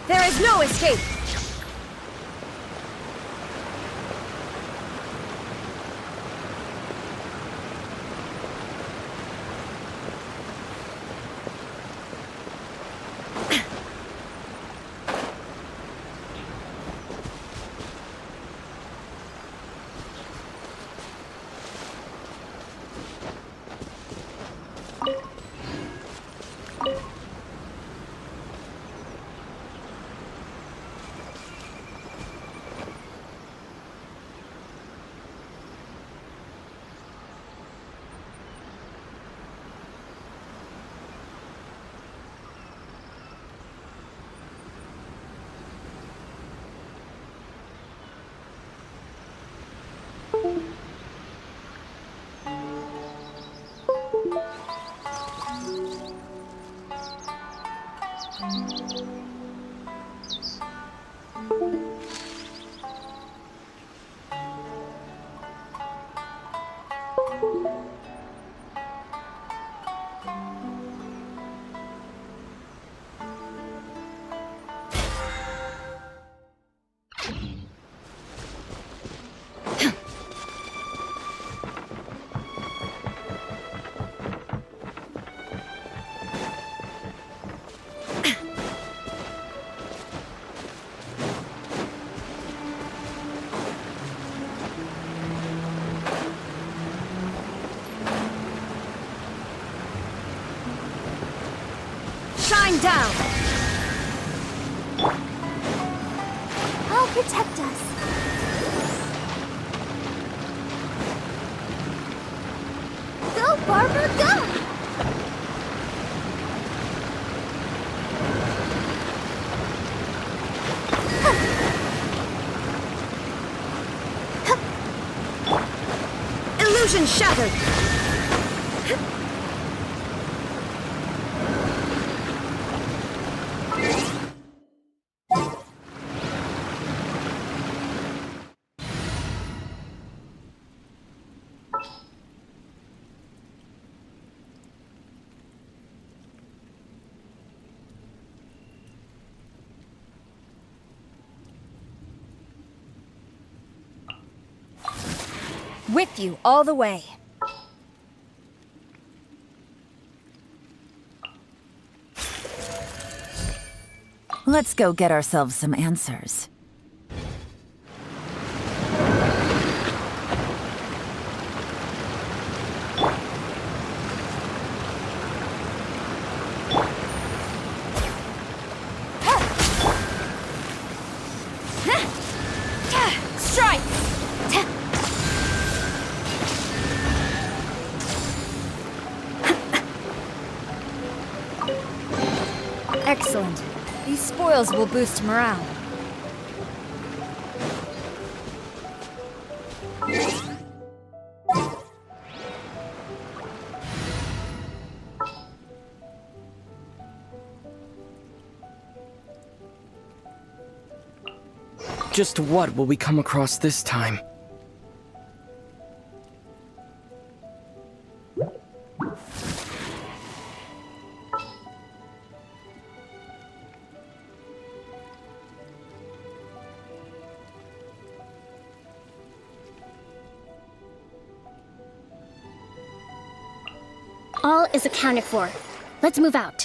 There is no escape! Shine down! I'll protect us. Go, Barbara, go! Illusion shattered! With you all the way. Let's go get ourselves some answers. Strike! Excellent. These spoils will boost morale. Just what will we come across this time? All is accounted for. Let's move out.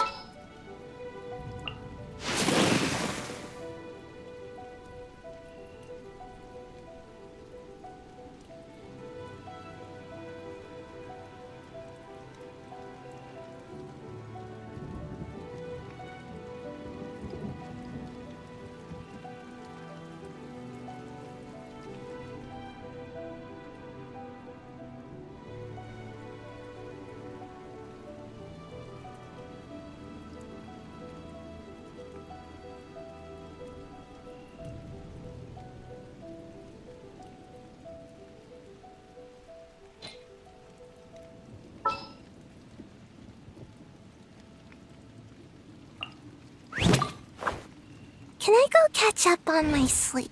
Can I go catch up on my sleep?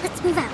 Let's move out.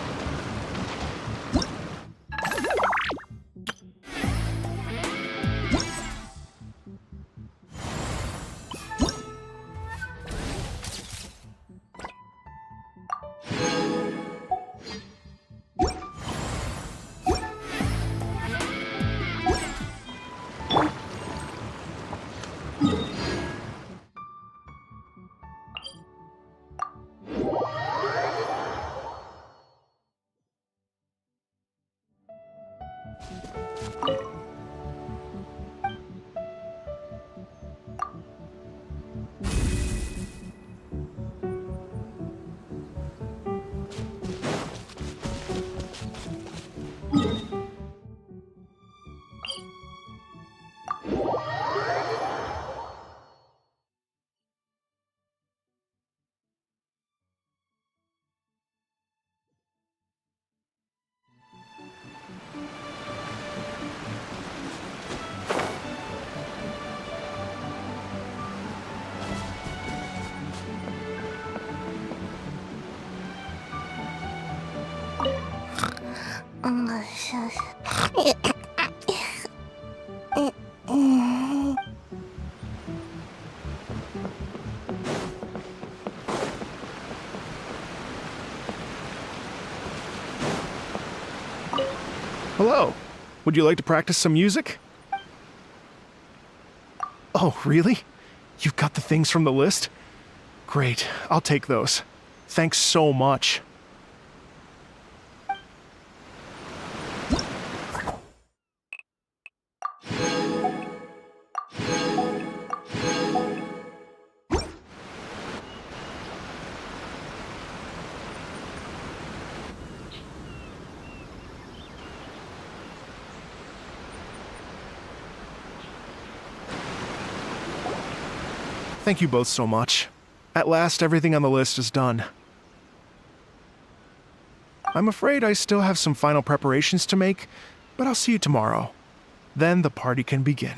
Hello. Would you like to practice some music? Oh, really? You've got the things from the list? Great, I'll take those. Thanks so much. Thank you both so much. At last, everything on the list is done. I'm afraid I still have some final preparations to make, but I'll see you tomorrow. Then the party can begin.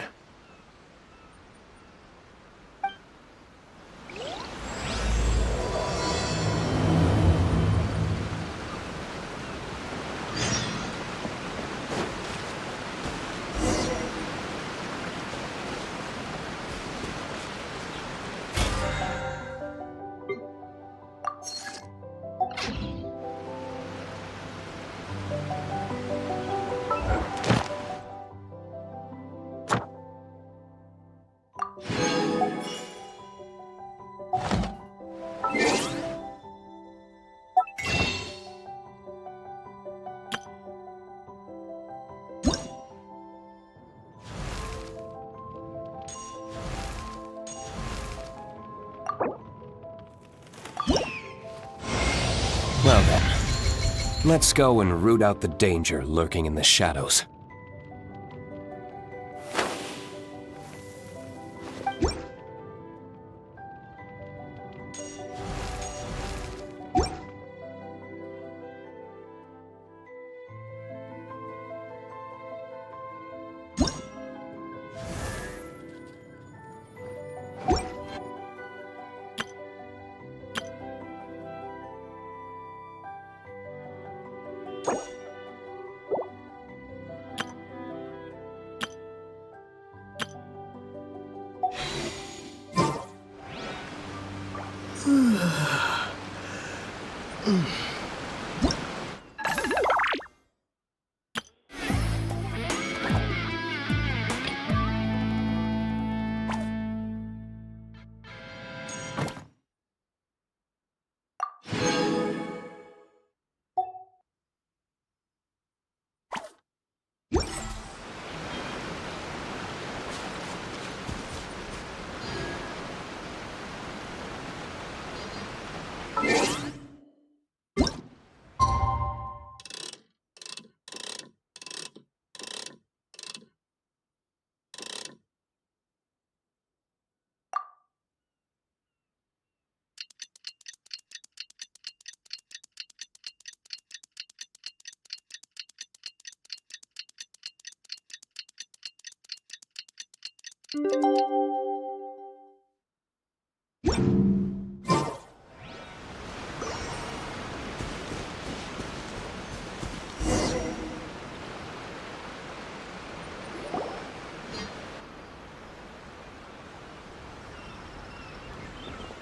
Well then, let's go and root out the danger lurking in the shadows.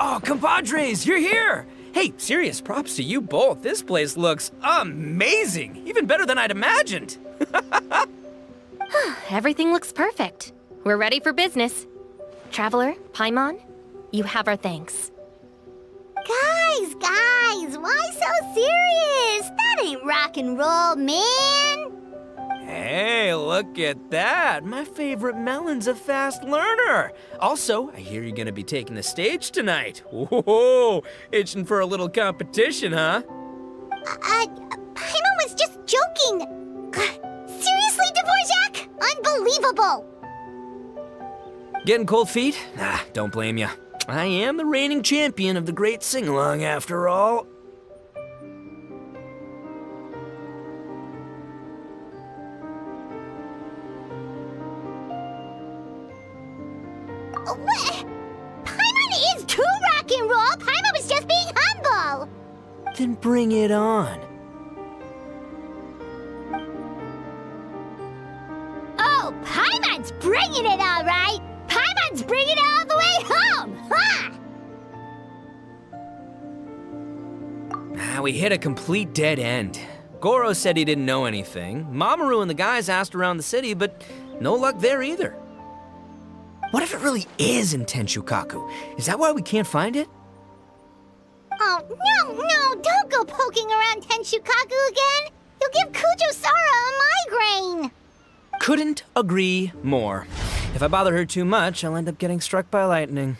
Oh, compadres, you're here! Hey, serious props to you both. This place looks amazing! Even better than I'd imagined! Everything looks perfect. We're ready for business. Traveler, Pаймon, you have our thanks. Guys, why so serious? That ain't rock and roll, man. Hey, look at that! My favorite melon's a fast learner! Also, I hear you're gonna be taking the stage tonight. Whoa, itching for a little competition, huh? Paimon was just joking. Seriously, Dvorak? Unbelievable. Getting cold feet? Nah, don't blame ya. I am the reigning champion of the great sing-along after all. What? Paimon is too rock and roll. Paimon was just being humble. Then bring it on. Oh, Paimon's bringing it all right! Paimon's bringing it all the way home! Ha! We hit a complete dead end. Goro said he didn't know anything. Mamoru and the guys asked around the city, but no luck there either. What if it really is in Tenshukaku? Is that why we can't find it? Oh, no, don't go poking around Tenshukaku again! You'll give Kujo-Sara a migraine! Couldn't agree more. If I bother her too much, I'll end up getting struck by lightning.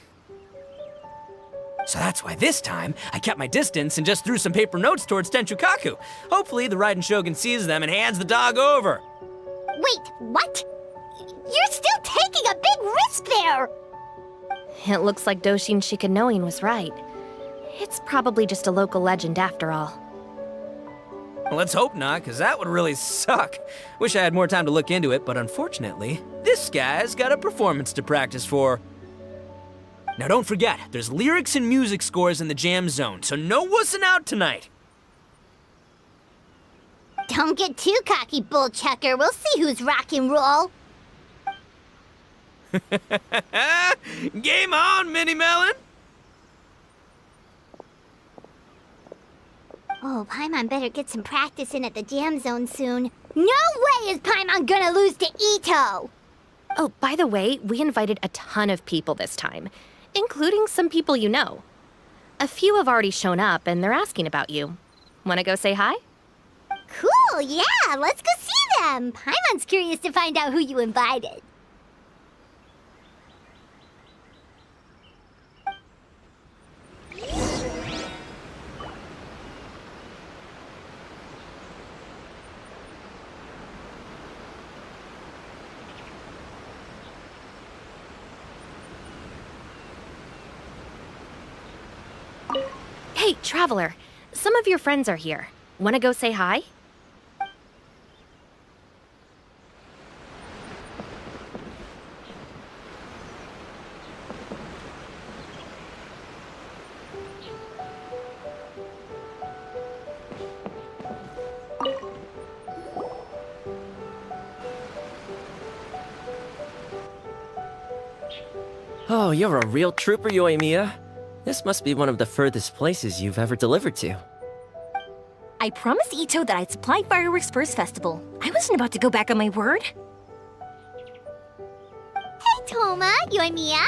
So that's why this time, I kept my distance and just threw some paper notes towards Tenshukaku. Hopefully the Raiden Shogun sees them and hands the dog over. Wait, what? You're still taking a big risk there! It looks like Doshin Shikanoin was right. It's probably just a local legend after all. Well, let's hope not, because that would really suck. Wish I had more time to look into it, but unfortunately, this guy's got a performance to practice for. Now don't forget, there's lyrics and music scores in the jam zone, so no wussing out tonight. Don't get too cocky, bullchucker. We'll see who's rock and roll. Game on, Mini Melon! Oh, Paimon better get some practice in at the jam zone soon. No way is Paimon gonna lose to Ito! Oh, by the way, we invited a ton of people this time, including some people you know. A few have already shown up, and they're asking about you. Wanna go say hi? Cool, yeah, let's go see them. Paimon's curious to find out who you invited. Hey, Traveler, some of your friends are here. Wanna go say hi? Oh, you're a real trooper, Yoimiya. This must be one of the furthest places you've ever delivered to. I promised Ito that I'd supply fireworks for his festival. I wasn't about to go back on my word. Hey, Toma, Yoimiya.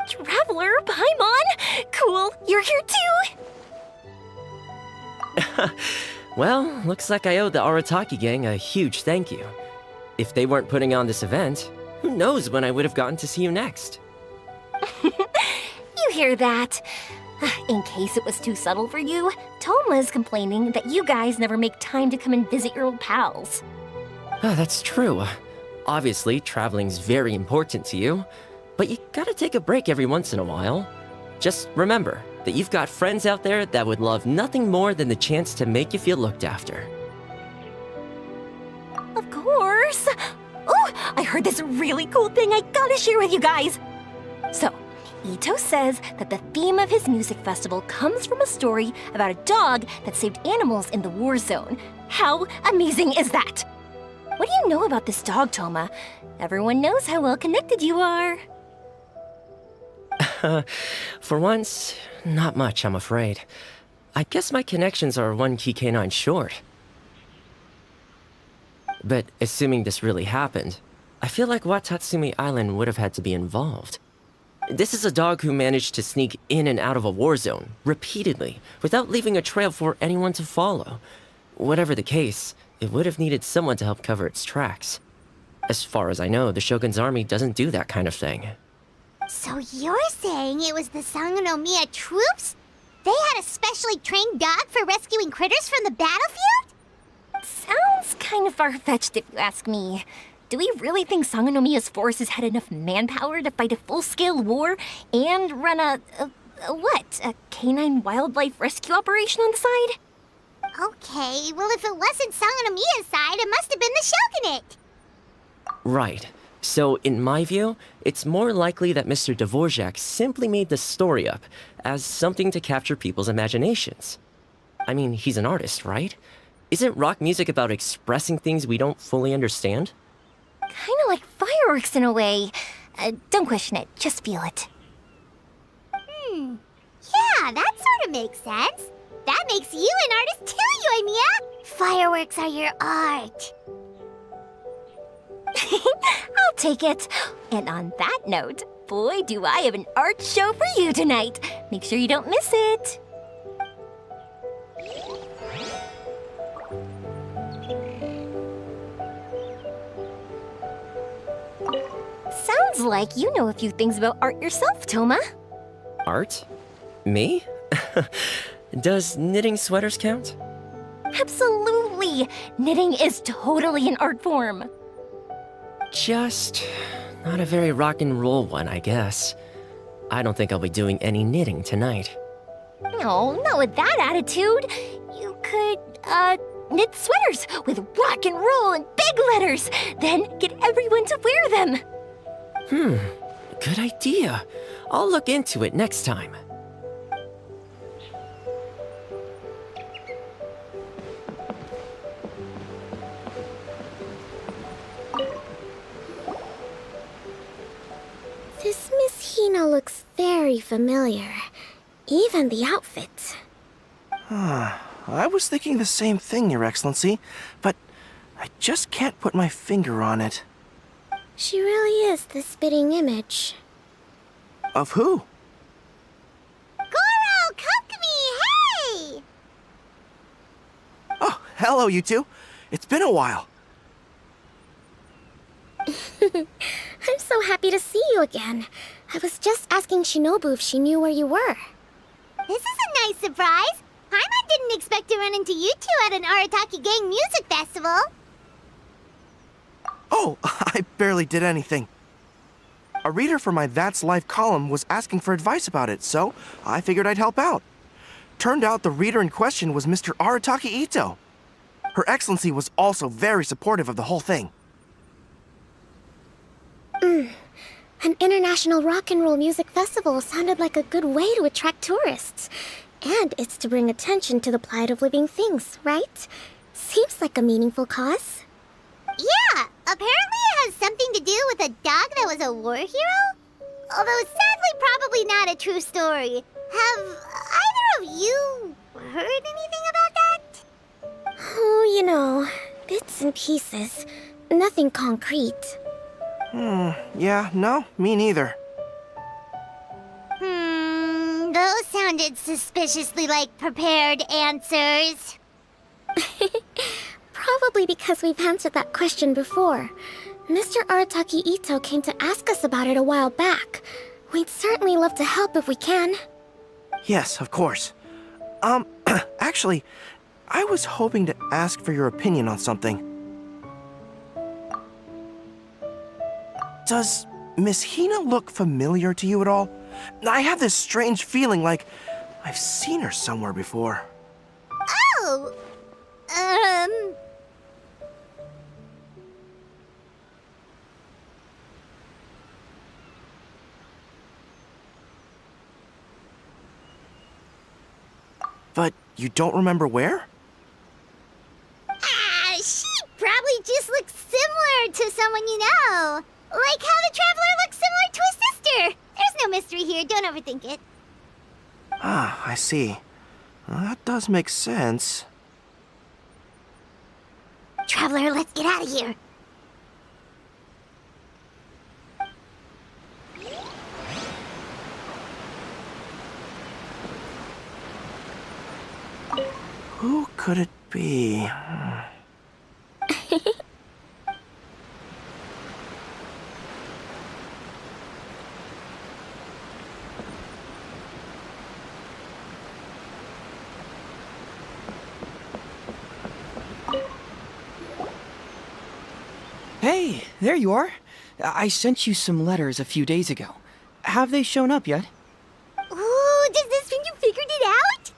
Traveler, Paimon! Cool, you're here too! Well, looks like I owe the Arataki gang a huge thank you. If they weren't putting on this event, who knows when I would have gotten to see you next. You hear that? In case it was too subtle for you, Toma's complaining that you guys never make time to come and visit your old pals. That's true. Obviously, traveling's very important to you, but you gotta take a break every once in a while. Just remember that you've got friends out there that would love nothing more than the chance to make you feel looked after. Of course! Oh, I heard this really cool thing I gotta share with you guys! So, Ito says that the theme of his music festival comes from a story about a dog that saved animals in the war zone. How amazing is that? What do you know about this dog, Toma? Everyone knows how well connected you are. For once, not much, I'm afraid. I guess my connections are one key canine short. But assuming this really happened, I feel like Watatsumi Island would have had to be involved. This is a dog who managed to sneak in and out of a war zone, repeatedly, without leaving a trail for anyone to follow. Whatever the case, it would have needed someone to help cover its tracks. As far as I know, the Shogun's army doesn't do that kind of thing. So you're saying it was the Sangonomiya troops? They had a specially trained dog for rescuing critters from the battlefield? Sounds kind of far-fetched if you ask me. Do we really think Sangonomiya's forces had enough manpower to fight a full-scale war and run a canine wildlife rescue operation on the side? Okay, well if it wasn't Sangonomiya's side, it must have been the Shogunate. Right. So, in my view, it's more likely that Mr. Dvorak simply made the story up as something to capture people's imaginations. I mean, he's an artist, right? Isn't rock music about expressing things we don't fully understand? kind of like fireworks in a way. Don't question it, just feel it. Yeah, that sort of makes sense. That makes you an artist too, Yoimiya! Fireworks are your art. I'll take it. And on that note, boy, do I have an art show for you tonight. Make sure you don't miss it. Sounds like you know a few things about art yourself, Toma. Art? Me? Does knitting sweaters count? Absolutely! Knitting is totally an art form. Just not a very rock and roll one, I guess. I don't think I'll be doing any knitting tonight. No, not with that attitude. You could, knit sweaters with rock and roll and big letters, then get everyone to wear them. Good idea. I'll look into it next time. This Miss Hina looks very familiar. Even the outfit. I was thinking the same thing, Your Excellency, but I just can't put my finger on it. She really is the spitting image. Of who? Goro, Kokumi, hey! Oh, hello, you two. It's been a while. I'm so happy to see you again. I was just asking Shinobu if she knew where you were. This is a nice surprise. Pаймon didn't expect to run into you two at an Arataki Gang music festival. Oh, I barely did anything. A reader for my That's Life column was asking for advice about it, so I figured I'd help out. Turned out the reader in question was Mr. Arataki Ito. Her Excellency was also very supportive of the whole thing. An international rock and roll music festival sounded like a good way to attract tourists. And it's to bring attention to the plight of living things, right? Seems like a meaningful cause. Yeah, apparently it has something to do with a dog that was a war hero? Although sadly probably not a true story. Have either of you heard anything about that? Oh, you know, bits and pieces. Nothing concrete. Yeah, no, me neither. Those sounded suspiciously like prepared answers. Probably because we've answered that question before. Mr. Arataki Ito came to ask us about it a while back. We'd certainly love to help if we can. Yes, of course. Actually, I was hoping to ask for your opinion on something. Does Miss Hina look familiar to you at all? I have this strange feeling like I've seen her somewhere before. Oh! But you don't remember where? She probably just looks similar to someone you know. Like how the Traveler looks similar to his sister. There's no mystery here, don't overthink it. Ah, I see. Well, that does make sense. Traveler, let's get out of here. Who could it be? Hey, there you are. I sent you some letters a few days ago. Have they shown up yet? Ooh, does this mean you figured it out?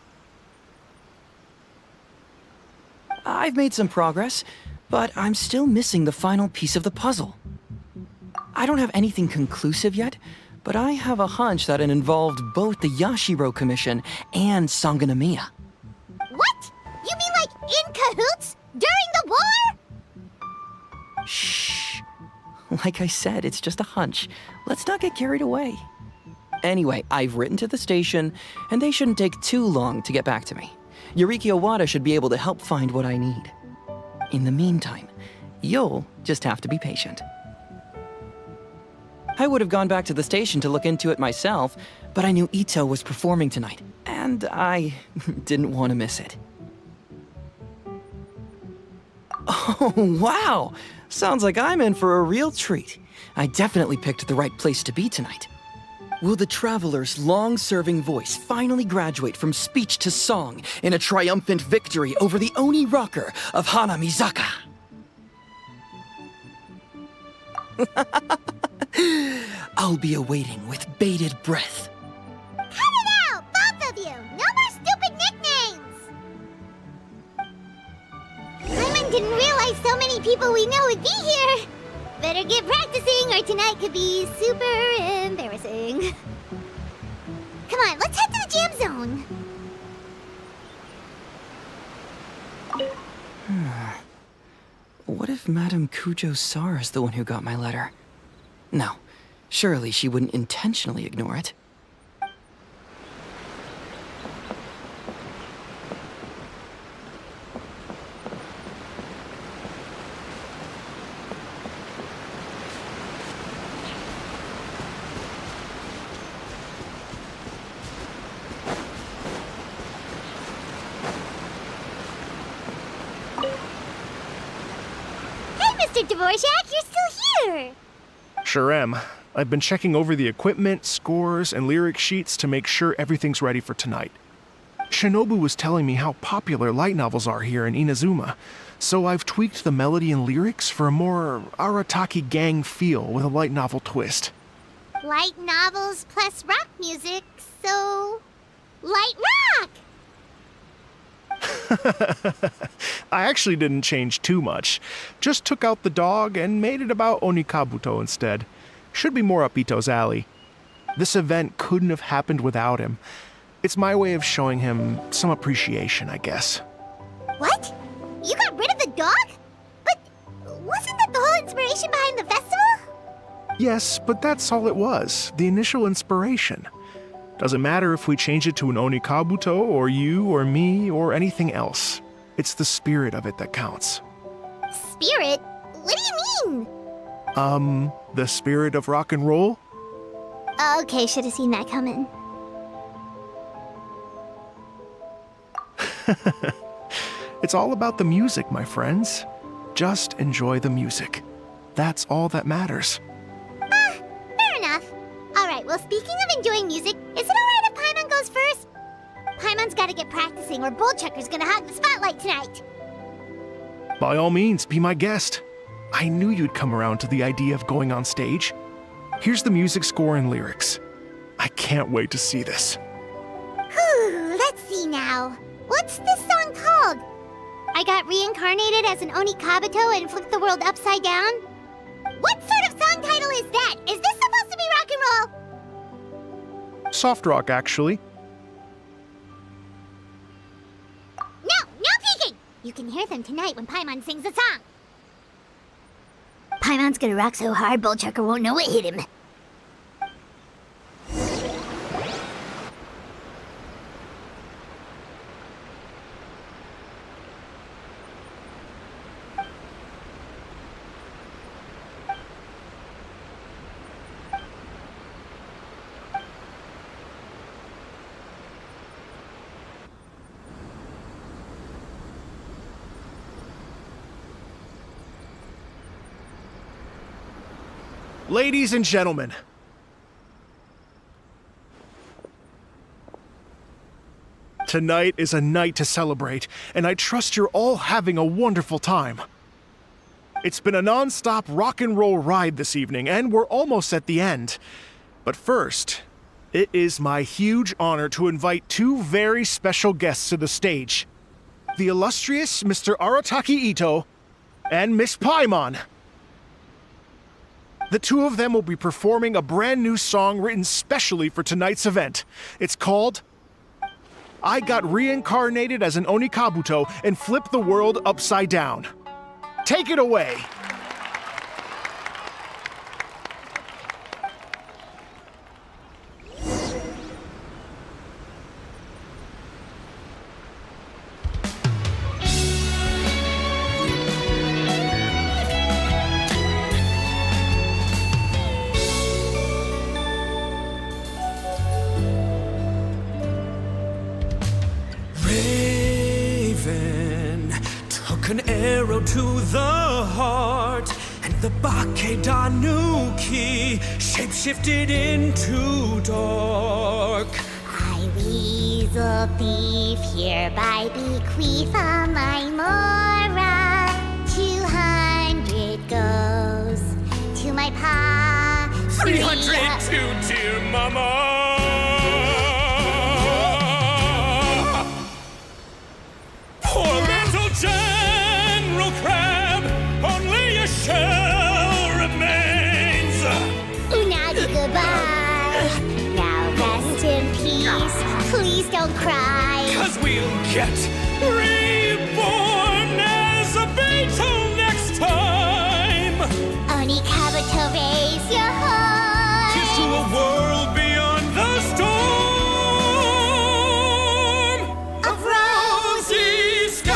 I've made some progress, but I'm still missing the final piece of the puzzle. I don't have anything conclusive yet, but I have a hunch that it involved both the Yashiro Commission and Sangonomiya. What? You mean like in cahoots? During the war? Shh. Like I said, it's just a hunch. Let's not get carried away. Anyway, I've written to the station, and they shouldn't take too long to get back to me. Yuriki Owada should be able to help find what I need. In the meantime, you'll just have to be patient. I would have gone back to the station to look into it myself, but I knew Ito was performing tonight, and I didn't want to miss it. Oh, wow! Sounds like I'm in for a real treat. I definitely picked the right place to be tonight. Will the Traveler's long-serving voice finally graduate from speech to song in a triumphant victory over the Oni rocker of Hanamizaka? I'll be awaiting with bated breath. Cut it out, both of you! No more stupid nicknames! Pаймon didn't realize so many people we know would be here. Better get practicing or tonight could be super embarrassing. Come on, let's head to the jam zone. What if Madame Kujo-Sar is the one who got my letter? No, surely she wouldn't intentionally ignore it. Mr. Dvorak, you're still here! Sure am. I've been checking over the equipment, scores, and lyric sheets to make sure everything's ready for tonight. Shinobu was telling me how popular light novels are here in Inazuma, so I've tweaked the melody and lyrics for a more Arataki gang feel with a light novel twist. Light novels plus rock music, so... light rock! I actually didn't change too much. Just took out the dog and made it about Onikabuto instead. Should be more up Ito's alley. This event couldn't have happened without him. It's my way of showing him some appreciation, I guess. What? You got rid of the dog? But wasn't that the whole inspiration behind the festival? Yes, but that's all it was. The initial inspiration. Doesn't matter if we change it to an Onikabuto, or you, or me, or anything else. It's the spirit of it that counts. Spirit? What do you mean? The spirit of rock and roll? Okay, should have seen that coming. It's all about the music, my friends. Just enjoy the music. That's all that matters. Fair enough. Alright, well, speaking of enjoying music, is it alright if Paimon goes first? Paimon's gotta get practicing or Bullchucker's gonna hog the spotlight tonight. By all means, be my guest. I knew you'd come around to the idea of going on stage. Here's the music score and lyrics. I can't wait to see this. Whew, let's see now. What's this song called? I got reincarnated as an Onikabuto and flipped the world upside down? What sort of song title is that? Is this supposed to be rock and roll? Soft rock, actually. No peeking! You can hear them tonight when Paimon sings the song. Paimon's gonna rock so hard, Bullchucker won't know what hit him. Ladies and gentlemen, tonight is a night to celebrate, and I trust you're all having a wonderful time. It's been a non-stop rock and roll ride this evening, and we're almost at the end. But first, it is my huge honor to invite two very special guests to the stage. The illustrious Mr. Arataki Ito and Miss Paimon. The two of them will be performing a brand new song written specially for tonight's event. It's called I Got Reincarnated as an Onikabuto and Flipped the World Upside Down. Take it away. to the heart, and the Bakedanuki shapeshifted into dark. I, weasel thief, hereby bequeath a my mora. 200 goes to my pa. 300 to dear mama. Poor little General Crab, only a shell remains. Unagi, goodbye. Now rest in peace. Please don't cry. 'Cause we'll get reborn as a beetle next time. Oni Kabuto, raise your heart. Here's to a world beyond the storm of rosy skies.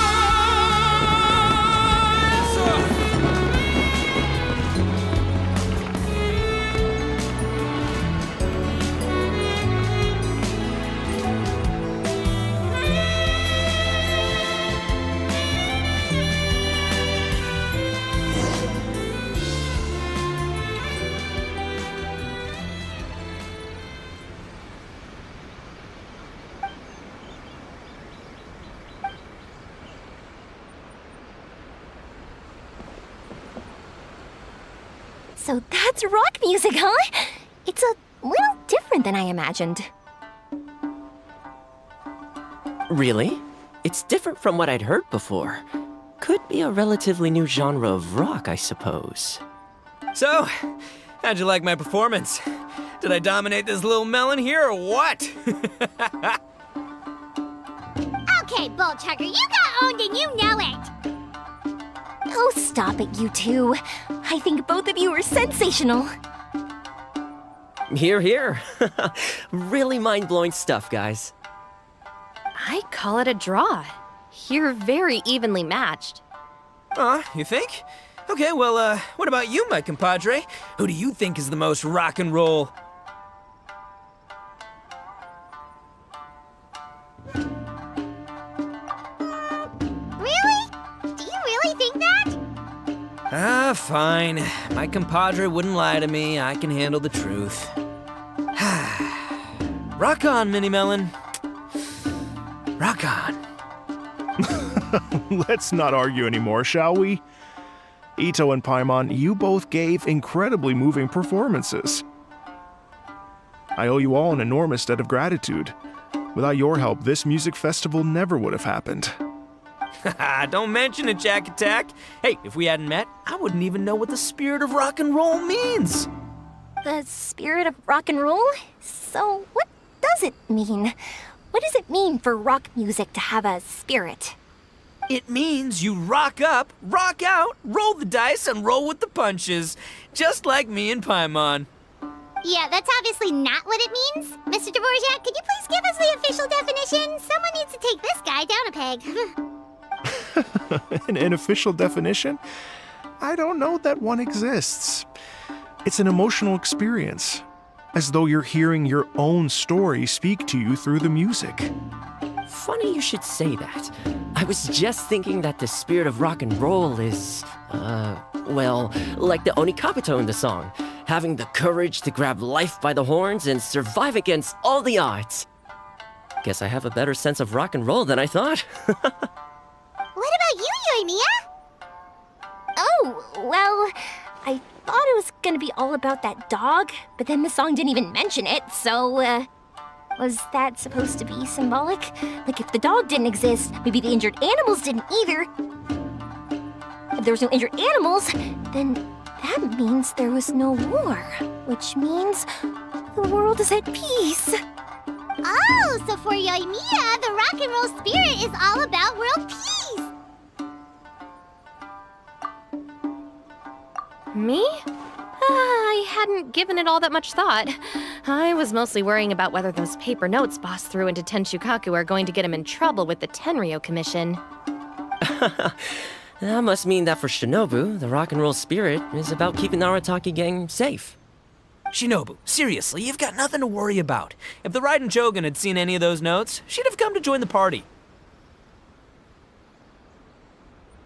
So that's rock music, huh? It's a little different than I imagined. Really? It's different from what I'd heard before. Could be a relatively new genre of rock, I suppose. So, how'd you like my performance? Did I dominate this little melon here or what? Okay, Bull Chugger, you got owned and you know it. Oh, stop it, you two. I think both of you are sensational. Here, here. Really mind-blowing stuff, guys. I call it a draw. You're very evenly matched. You think? Okay, well, what about you, my compadre? Who do you think is the most rock and roll? Really? Do you really think that? Fine. My compadre wouldn't lie to me. I can handle the truth. Rock on, Mini Melon. Rock on. Let's not argue anymore, shall we? Ito and Paimon, you both gave incredibly moving performances. I owe you all an enormous debt of gratitude. Without your help, this music festival never would have happened. Don't mention it, Jack Attack. Hey, if we hadn't met, I wouldn't even know what the spirit of rock and roll means. The spirit of rock and roll? So, what does it mean? What does it mean for rock music to have a spirit? It means you rock up, rock out, roll the dice, and roll with the punches. Just like me and Paimon. Yeah, that's obviously not what it means. Mr. Dvorak, could you please give us the official definition? Someone needs to take this guy down a peg. An official definition? I don't know that one exists. It's an emotional experience, as though you're hearing your own story speak to you through the music. Funny you should say that. I was just thinking that the spirit of rock and roll is, well, like the Onikabuto in the song, having the courage to grab life by the horns and survive against all the odds. Guess I have a better sense of rock and roll than I thought. What about you, Yoimiya? Oh, well, I thought it was gonna be all about that dog, but then the song didn't even mention it, so, was that supposed to be symbolic? Like, if the dog didn't exist, maybe the injured animals didn't either. If there was no injured animals, then that means there was no war, which means the world is at peace. Oh, so for Yoimiya, the rock and roll spirit is all about world peace. Me? I hadn't given it all that much thought. I was mostly worrying about whether those paper notes Boss threw into Tenshukaku are going to get him in trouble with the Tenryo Commission. That must mean that for Shinobu, the rock and roll spirit is about keeping the Arataki gang safe. Shinobu, seriously, you've got nothing to worry about. If the Raiden Shogun had seen any of those notes, she'd have come to join the party.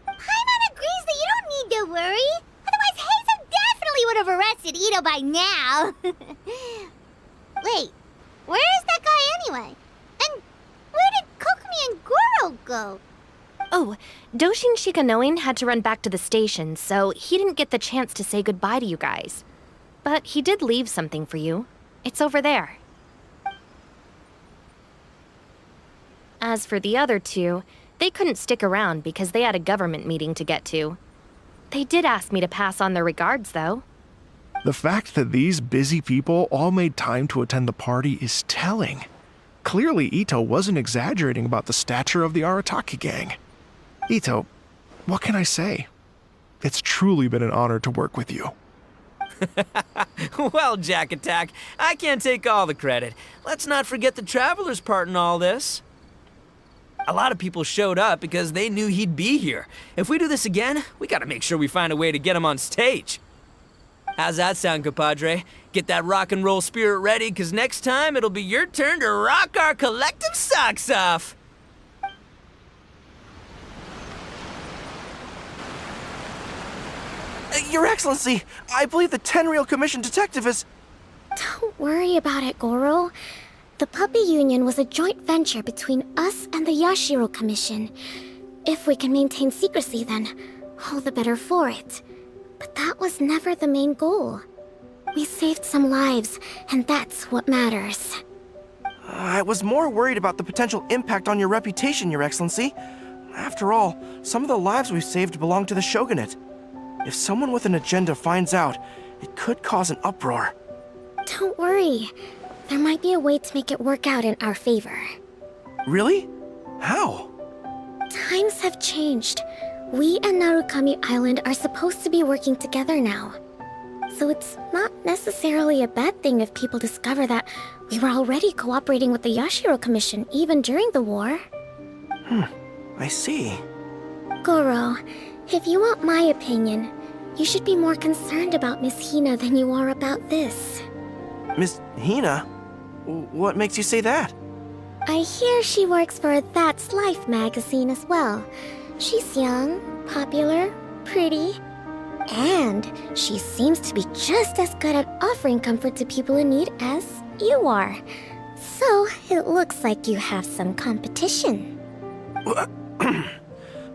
Paimon agrees trusted Ito by now. Wait, where is that guy anyway? And where did Kokumi and Goro go? Oh, Doshin Shikanoin had to run back to the station, so he didn't get the chance to say goodbye to you guys. But he did leave something for you. It's over there. As for the other two, they couldn't stick around because they had a government meeting to get to. They did ask me to pass on their regards, though. The fact that these busy people all made time to attend the party is telling. Clearly, Ito wasn't exaggerating about the stature of the Arataki gang. Ito, what can I say? It's truly been an honor to work with you. Well, Jack Attack, I can't take all the credit. Let's not forget the Traveler's part in all this. A lot of people showed up because they knew he'd be here. If we do this again, we gotta make sure we find a way to get him on stage. How's that sound, compadre? Get that rock and roll spirit ready, because next time it'll be your turn to rock our collective socks off. Your Excellency, I believe the Tenryou Commission detective is... Don't worry about it, Goro. The Puppy Union was a joint venture between us and the Yashiro Commission. If we can maintain secrecy, then all the better for it. But that was never the main goal. We saved some lives, and that's what matters. I was more worried about the potential impact on your reputation, Your Excellency. After all, some of the lives we've saved belong to the Shogunate. If someone with an agenda finds out, it could cause an uproar. Don't worry. There might be a way to make it work out in our favor. Really? How? Times have changed. We and Narukami Island are supposed to be working together now. So it's not necessarily a bad thing if people discover that we were already cooperating with the Yashiro Commission even during the war. I see. Goro, if you want my opinion, you should be more concerned about Miss Hina than you are about this. Miss Hina? What makes you say that? I hear she works for That's Life magazine as well. She's young, popular, pretty, and she seems to be just as good at offering comfort to people in need as you are. So it looks like you have some competition.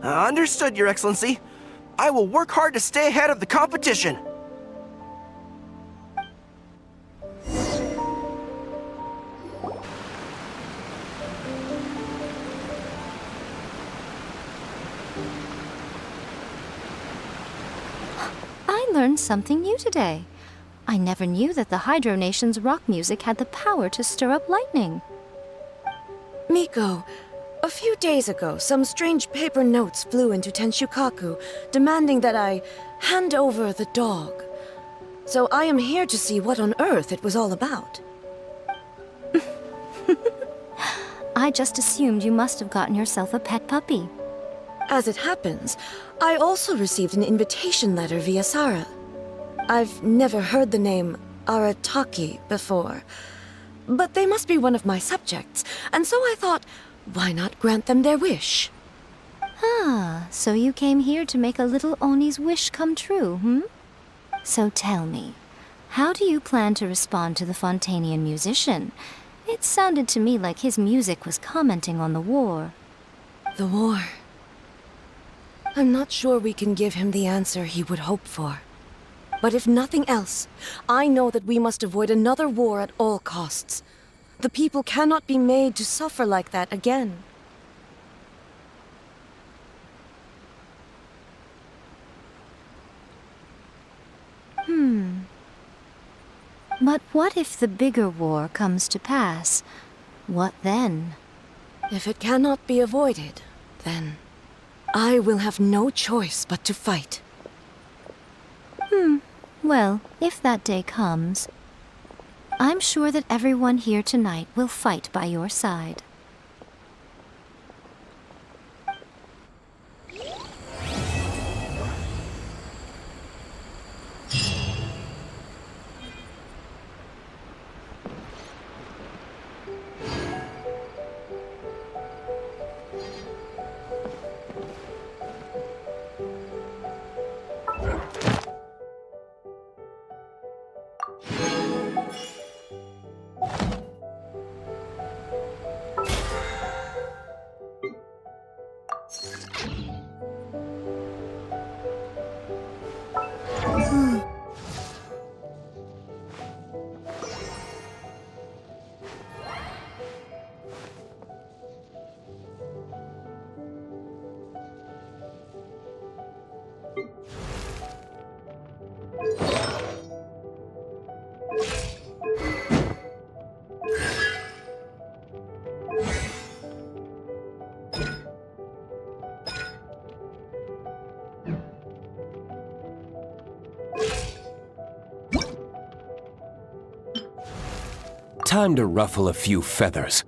Understood, Your Excellency. I will work hard to stay ahead of the competition. I learned something new today. I never knew that the Hydro Nation's rock music had the power to stir up lightning. Miko, a few days ago, some strange paper notes flew into Tenshukaku, demanding that I hand over the dog. So I am here to see what on earth it was all about. I just assumed you must have gotten yourself a pet puppy. As it happens, I also received an invitation letter via Sara. I've never heard the name Arataki before, but they must be one of my subjects, and so I thought, why not grant them their wish? Ah, so you came here to make a little Oni's wish come true, hmm? So tell me, how do you plan to respond to the Fontanian musician? It sounded to me like his music was commenting on the war. The war. I'm not sure we can give him the answer he would hope for. But if nothing else, I know that we must avoid another war at all costs. The people cannot be made to suffer like that again. But what if the bigger war comes to pass? What then? If it cannot be avoided, then I will have no choice but to fight. Well, if that day comes, I'm sure that everyone here tonight will fight by your side. Time to ruffle a few feathers.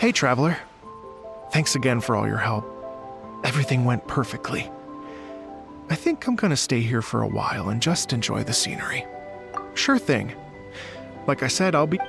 Hey, Traveler. Thanks again for all your help. Everything went perfectly. I think I'm gonna stay here for a while and just enjoy the scenery. Sure thing. Like I said, I'll be...